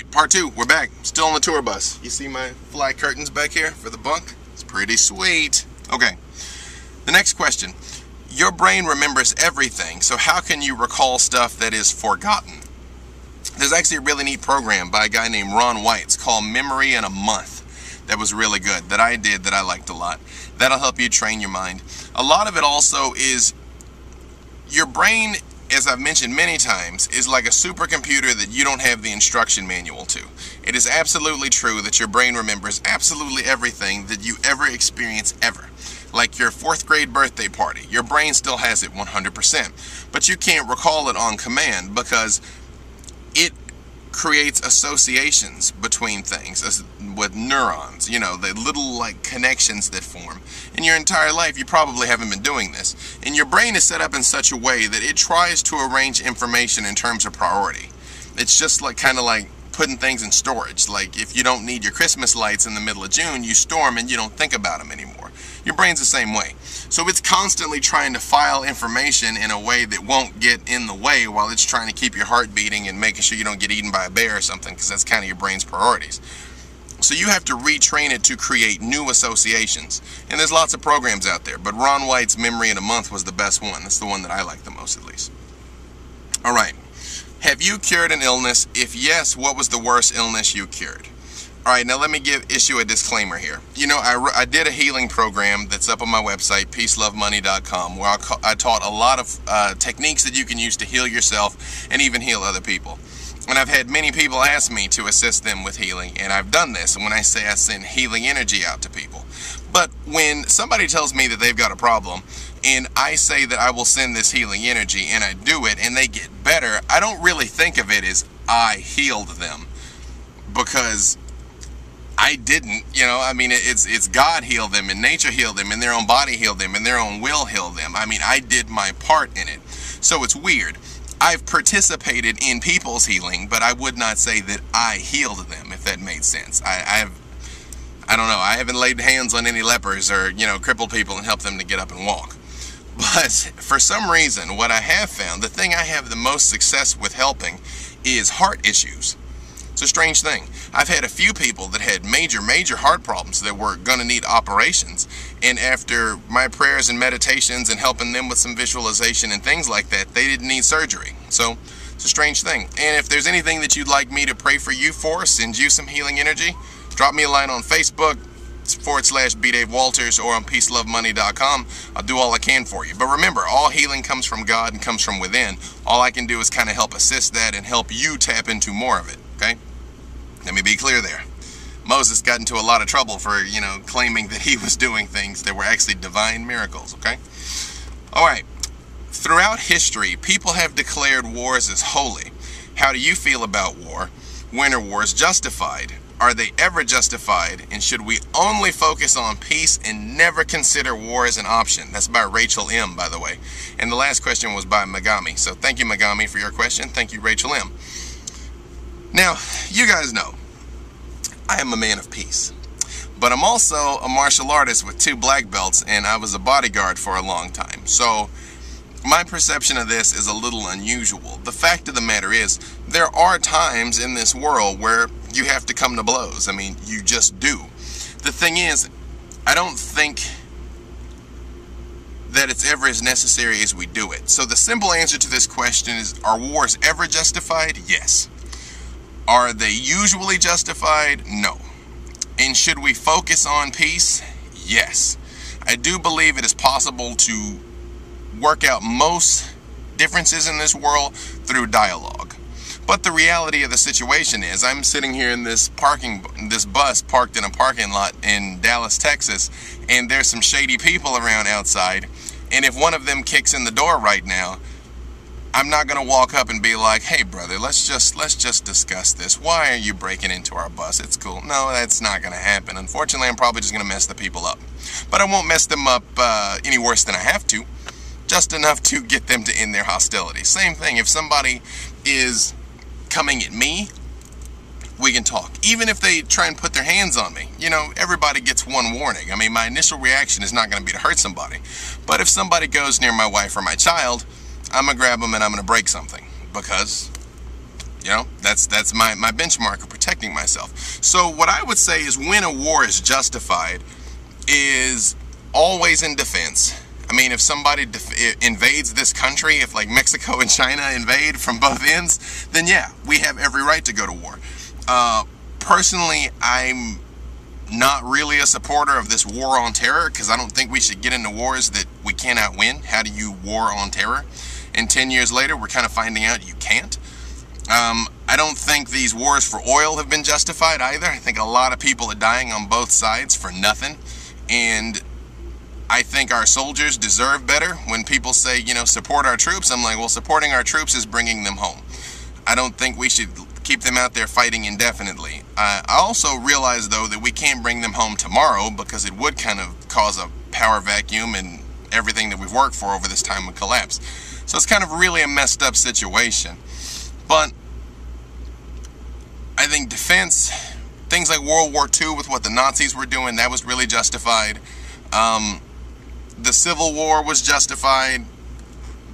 Alright, part 2, we're back. Still on the tour bus. You see my fly curtains back here for the bunk? It's pretty sweet. Okay, the next question. Your brain remembers everything, so how can you recall stuff that is forgotten? There's actually a really neat program by a guy named Ron White. It's called Memory in a Month. That was really good, that I did, that I liked a lot. That'll help you train your mind. A lot of it also is your brain, as I've mentioned many times, is like a supercomputer that you don't have the instruction manual to. It is absolutely true that your brain remembers absolutely everything that you ever experience ever. Like your 4th grade birthday party. Your brain still has it 100%. But you can't recall it on command because it creates associations between things with neurons, you know, the little like connections that form. In your entire life, you probably haven't been doing this. And your brain is set up in such a way that it tries to arrange information in terms of priority. It's just like kind of like putting things in storage. Like if you don't need your Christmas lights in the middle of June, you store them and you don't think about them anymore. Your brain's the same way. So it's constantly trying to file information in a way that won't get in the way while it's trying to keep your heart beating and making sure you don't get eaten by a bear or something, because that's kind of your brain's priorities. So you have to retrain it to create new associations. And there's lots of programs out there, but Ron White's Memory in a Month was the best one. That's the one that I like the most, at least. All right. Have you cured an illness? If yes, what was the worst illness you cured? Alright, now let me issue a disclaimer here. You know, I did a healing program that's up on my website, peacelovemoney.com, where I taught a lot of techniques that you can use to heal yourself and even heal other people. And I've had many people ask me to assist them with healing, and I've done this. And when I say I send healing energy out to people. But when somebody tells me that they've got a problem, and I say that I will send this healing energy, and I do it, and they get better, I don't really think of it as I healed them. Because I didn't, you know, I mean, it's God healed them, and nature healed them, and their own body healed them, and their own will healed them. I mean, I did my part in it. So it's weird. I've participated in people's healing, but I would not say that I healed them, if that made sense. I don't know, I haven't laid hands on any lepers or, you know, crippled people and helped them to get up and walk. But for some reason, what I have found, the thing I have the most success with helping is heart issues. It's a strange thing. I've had a few people that had major heart problems that were going to need operations. And after my prayers and meditations and helping them with some visualization and things like that, they didn't need surgery. So it's a strange thing. And if there's anything that you'd like me to pray for you for, send you some healing energy, drop me a line on Facebook /BDaveWalters or on peacelovemoney.com. I'll do all I can for you. But remember, all healing comes from God and comes from within. All I can do is kind of help assist that and help you tap into more of it. Okay? Let me be clear there. Moses got into a lot of trouble for, you know, claiming that he was doing things that were actually divine miracles, okay? All right. Throughout history, people have declared wars as holy. How do you feel about war? When are wars justified? Are they ever justified? And should we only focus on peace and never consider war as an option? That's by Rachel M., by the way. And the last question was by Migami. So thank you, Migami, for your question. Thank you, Rachel M. Now, you guys know, I am a man of peace, but I'm also a martial artist with 2 black belts, and I was a bodyguard for a long time. So my perception of this is a little unusual. The fact of the matter is, there are times in this world where you have to come to blows. I mean, you just do. The thing is, I don't think that it's ever as necessary as we do it. So the simple answer to this question is, are wars ever justified? Yes. Are they usually justified? No. And should we focus on peace? Yes. I do believe it is possible to work out most differences in this world through dialogue. But the reality of the situation is, I'm sitting here in this bus parked in a parking lot in Dallas, Texas, and there's some shady people around outside, and if one of them kicks in the door right now, I'm not going to walk up and be like, hey brother, let's just discuss this. Why are you breaking into our bus? It's cool. No, that's not going to happen. Unfortunately, I'm probably just going to mess the people up. But I won't mess them up any worse than I have to. Just enough to get them to end their hostility. Same thing, if somebody is coming at me, we can talk. Even if they try and put their hands on me. You know, everybody gets one warning. I mean, my initial reaction is not going to be to hurt somebody. But if somebody goes near my wife or my child, I'm going to grab them and I'm going to break something. Because You know, that's my benchmark of protecting myself. So what I would say is when a war is justified is always in defense. I mean, if somebody invades this country, if like Mexico and China invade from both ends, then yeah, we have every right to go to war. Personally, I'm not really a supporter of this war on terror, because I don't think we should get into wars that we cannot win. How do you war on terror? And 10 years later, we're kind of finding out you can't. I don't think these wars for oil have been justified either. I think a lot of people are dying on both sides for nothing. And I think our soldiers deserve better. When people say, you know, support our troops, I'm like, well, supporting our troops is bringing them home. I don't think we should keep them out there fighting indefinitely. I also realize, though, that we can't bring them home tomorrow, because it would kind of cause a power vacuum and everything that we've worked for over this time would collapse. So it's kind of really a messed up situation. But I think defense, things like World War II with what the Nazis were doing, that was really justified. The Civil War was justified.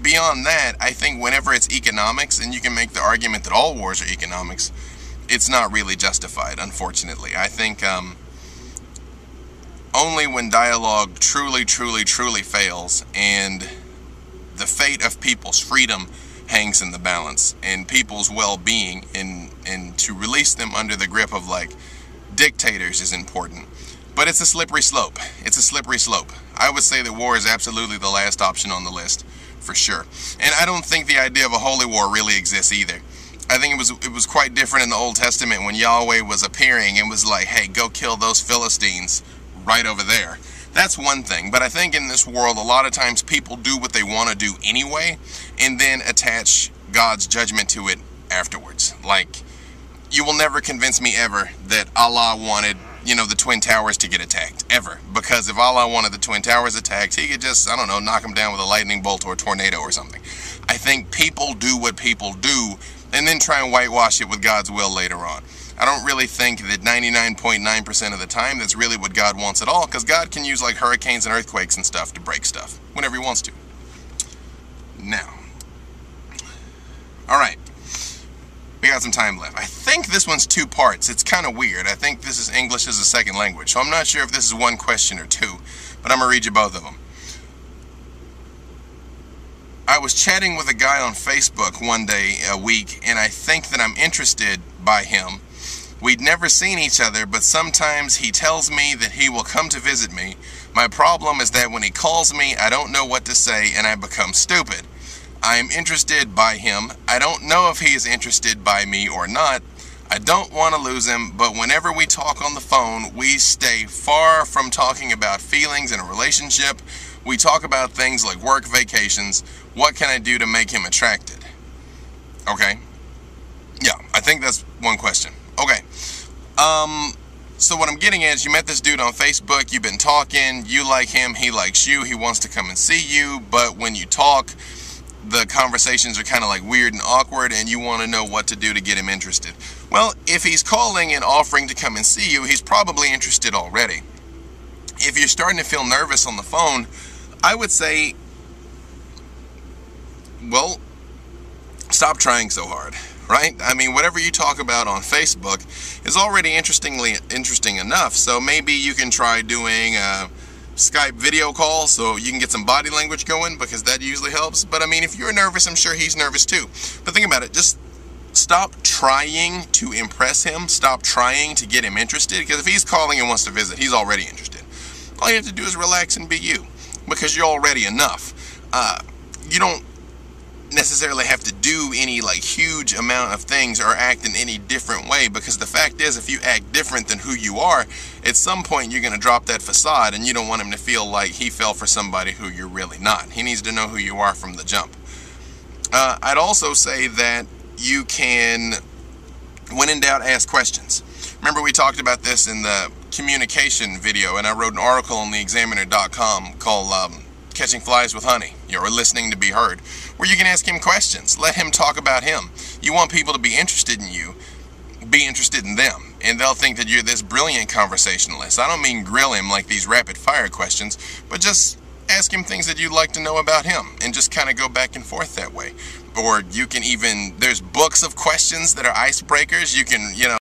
Beyond that, I think whenever it's economics, and you can make the argument that all wars are economics, it's not really justified, unfortunately. I think only when dialogue truly fails and the fate of people's freedom hangs in the balance, and people's well-being, and to release them under the grip of like dictators is important. But it's a slippery slope. It's a slippery slope. I would say that war is absolutely the last option on the list, for sure. And I don't think the idea of a holy war really exists either. I think it was quite different in the Old Testament when Yahweh was appearing and was like, hey, go kill those Philistines right over there. That's one thing. But I think in this world, a lot of times people do what they want to do anyway, and then attach God's judgment to it afterwards. Like, you will never convince me ever that Allah wanted, you know, the Twin Towers to get attacked, ever. Because if Allah wanted the Twin Towers attacked, he could just, I don't know, knock them down with a lightning bolt or a tornado or something. I think people do what people do and then try and whitewash it with God's will later on. I don't really think that 99.9% of the time that's really what God wants at all, because God can use like hurricanes and earthquakes and stuff to break stuff whenever he wants to. Now, all right. We got some time left. I think this one's 2 parts. It's kind of weird. I think this is English as a second language. So I'm not sure if this is one question or 2, but I'm going to read you both of them. I was chatting with a guy on Facebook one day a week, and I think that I'm interested by him. We'd never seen each other, but sometimes he tells me that he will come to visit me. My problem is that when he calls me, I don't know what to say, and I become stupid. I am interested by him. I don't know if he is interested by me or not. I don't want to lose him, but whenever we talk on the phone, we stay far from talking about feelings in a relationship. We talk about things like work, vacations. What can I do to make him attracted? Okay. Yeah, I think that's one question. Okay. So what I'm getting at is you met this dude on Facebook, you've been talking, you like him, he likes you, he wants to come and see you, but when you talk, the conversations are kind of like weird and awkward, and you want to know what to do to get him interested. Well, if he's calling and offering to come and see you, he's probably interested already. If you're starting to feel nervous on the phone, I would say, well, stop trying so hard, right? I mean, whatever you talk about on Facebook is already interesting enough, so maybe you can try doing Skype video call so you can get some body language going, because that usually helps. But I mean, if you're nervous, I'm sure he's nervous too. But think about it, just stop trying to impress him, stop trying to get him interested, because if he's calling and wants to visit, he's already interested. All you have to do is relax and be you, because you're already enough. You don't necessarily have to do any like huge amount of things or act in any different way, because the fact is, if you act different than who you are, at some point you're going to drop that facade, and you don't want him to feel like he fell for somebody who you're really not. He needs to know who you are from the jump. I'd also say that you can, when in doubt, ask questions. Remember, we talked about this in the communication video, and I wrote an article on theexaminer.com called Catching Flies with Honey, or Listening to Be Heard, where you can ask him questions. Let him talk about him. You want people to be interested in you, be interested in them, and they'll think that you're this brilliant conversationalist. I don't mean grill him like these rapid fire questions, but just ask him things that you'd like to know about him, and just kind of go back and forth that way. Or you can even, there's books of questions that are icebreakers. You can,